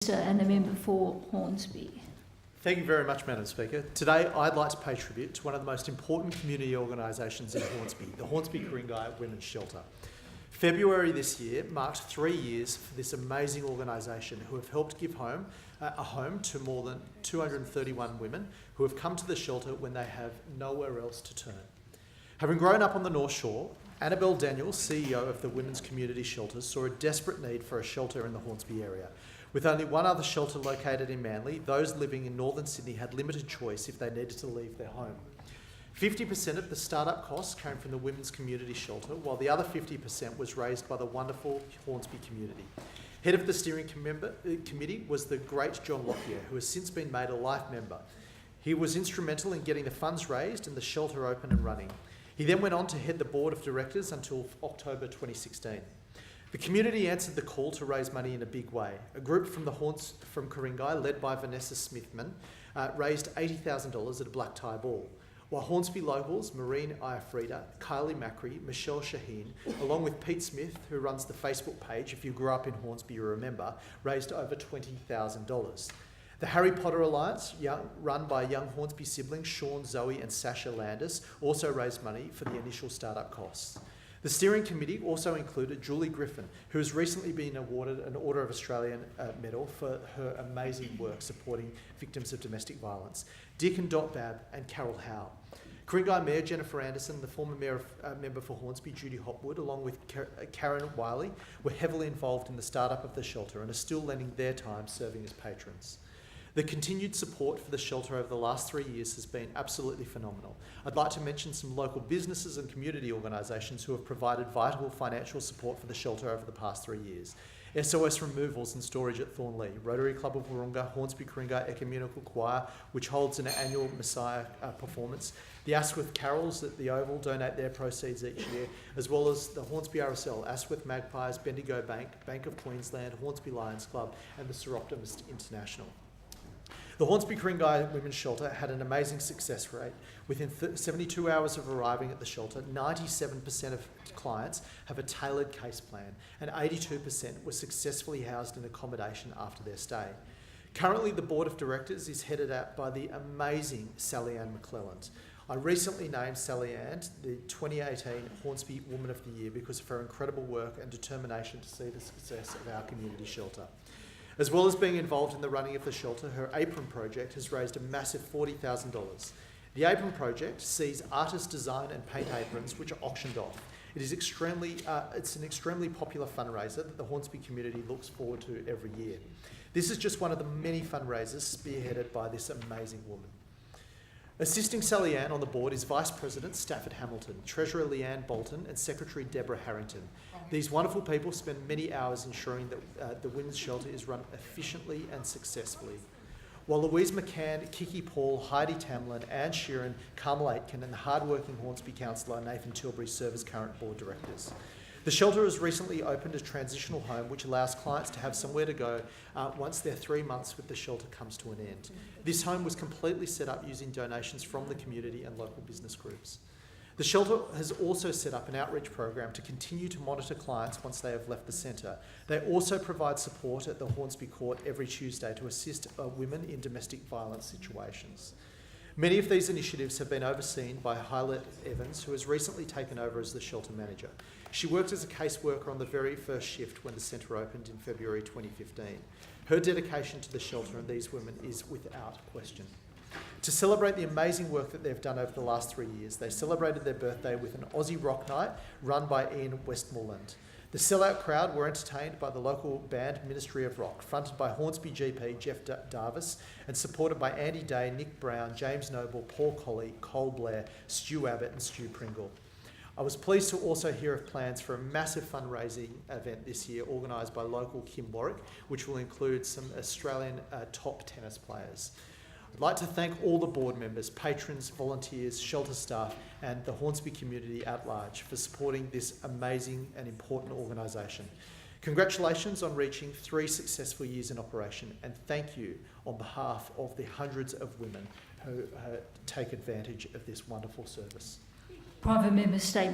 And the member for Hornsby. Thank you very much, Madam Speaker. Today I'd like to pay tribute to one of the most important community organisations in Hornsby, the Hornsby Ku-ring-gai Women's Shelter. February this year marked 3 years for this amazing organisation who have helped give a home to more than 231 women who have come to the shelter when they have nowhere else to turn. Having grown up on the North Shore, Annabelle Daniels, CEO of the Women's Community Shelters, saw a desperate need for a shelter in the Hornsby area. With only one other shelter located in Manly, those living in northern Sydney had limited choice if they needed to leave their home. 50% of the start-up costs came from the Women's Community Shelter, while the other 50% was raised by the wonderful Hornsby community. Head of the steering committee was the great John Lockyer, who has since been made a life member. He was instrumental in getting the funds raised and the shelter open and running. He then went on to head the board of directors until October 2016. The community answered the call to raise money in a big way. A group from Ku-ring-gai, led by Vanessa Smithman, raised $80,000 at a black tie ball, while Hornsby locals Maureen Iafrida, Kylie Macri, Michelle Shaheen, along with Pete Smith, who runs the Facebook page, if you grew up in Hornsby you remember, raised over $20,000. The Harry Potter Alliance, run by young Hornsby siblings Sean, Zoe and Sasha Landis, also raised money for the initial start-up costs. The steering committee also included Julie Griffin, who has recently been awarded an Order of Australia medal for her amazing work supporting victims of domestic violence, Dick and Dot Babb and Carol Howe. Ku-ring-gai Mayor Jennifer Anderson, the former member for Hornsby Judy Hopwood, along with Karen Wiley, were heavily involved in the start-up of the shelter and are still lending their time serving as patrons. The continued support for the shelter over the last 3 years has been absolutely phenomenal. I'd like to mention some local businesses and community organisations who have provided vital financial support for the shelter over the past 3 years. SOS Removals and Storage at Thornlea, Rotary Club of Wahroonga, Hornsby Ku-ring-gai Ecumenical Choir, which holds an annual Messiah performance. The Asquith Carols at the Oval donate their proceeds each year, as well as the Hornsby RSL, Asquith Magpies, Bendigo Bank, Bank of Queensland, Hornsby Lions Club and the Seroptimist International. The Hornsby Ku-ring-gai Women's Shelter had an amazing success rate. Within 72 hours of arriving at the shelter, 97% of clients have a tailored case plan and 82% were successfully housed in accommodation after their stay. Currently, the board of directors is headed up by the amazing Sally Ann McClelland. I recently named Sally Ann the 2018 Hornsby Woman of the Year because of her incredible work and determination to see the success of our community shelter. As well as being involved in the running of the shelter, her apron project has raised a massive $40,000. The apron project sees artists design and paint aprons which are auctioned off. It's an extremely popular fundraiser that the Hornsby community looks forward to every year. This is just one of the many fundraisers spearheaded by this amazing woman. Assisting Sally Ann on the board is Vice President Stafford Hamilton, Treasurer Leanne Bolton and Secretary Deborah Harrington. These wonderful people spend many hours ensuring that the women's shelter is run efficiently and successfully. While Louise McCann, Kiki Paul, Heidi Tamlin, Anne Sheeran, Carmel Aitken and the hard-working Hornsby councillor Nathan Tilbury serve as current board directors. The shelter has recently opened a transitional home which allows clients to have somewhere to go once their 3 months with the shelter comes to an end. This home was completely set up using donations from the community and local business groups. The shelter has also set up an outreach program to continue to monitor clients once they have left the centre. They also provide support at the Hornsby Court every Tuesday to assist women in domestic violence situations. Many of these initiatives have been overseen by Hylet Evans, who has recently taken over as the shelter manager. She worked as a caseworker on the very first shift when the centre opened in February 2015. Her dedication to the shelter and these women is without question. To celebrate the amazing work that they've done over the last 3 years, they celebrated their birthday with an Aussie rock night run by Ian Westmoreland. The sellout crowd were entertained by the local band Ministry of Rock, fronted by Hornsby GP Jeff Darvis and supported by Andy Day, Nick Brown, James Noble, Paul Colley, Cole Blair, Stu Abbott and Stu Pringle. I was pleased to also hear of plans for a massive fundraising event this year organised by local Kim Warwick, which will include some Australian top tennis players. I'd like to thank all the board members, patrons, volunteers, shelter staff and the Hornsby community at large for supporting this amazing and important organisation. Congratulations on reaching 3 successful years in operation and thank you on behalf of the hundreds of women who take advantage of this wonderful service. Private member statement.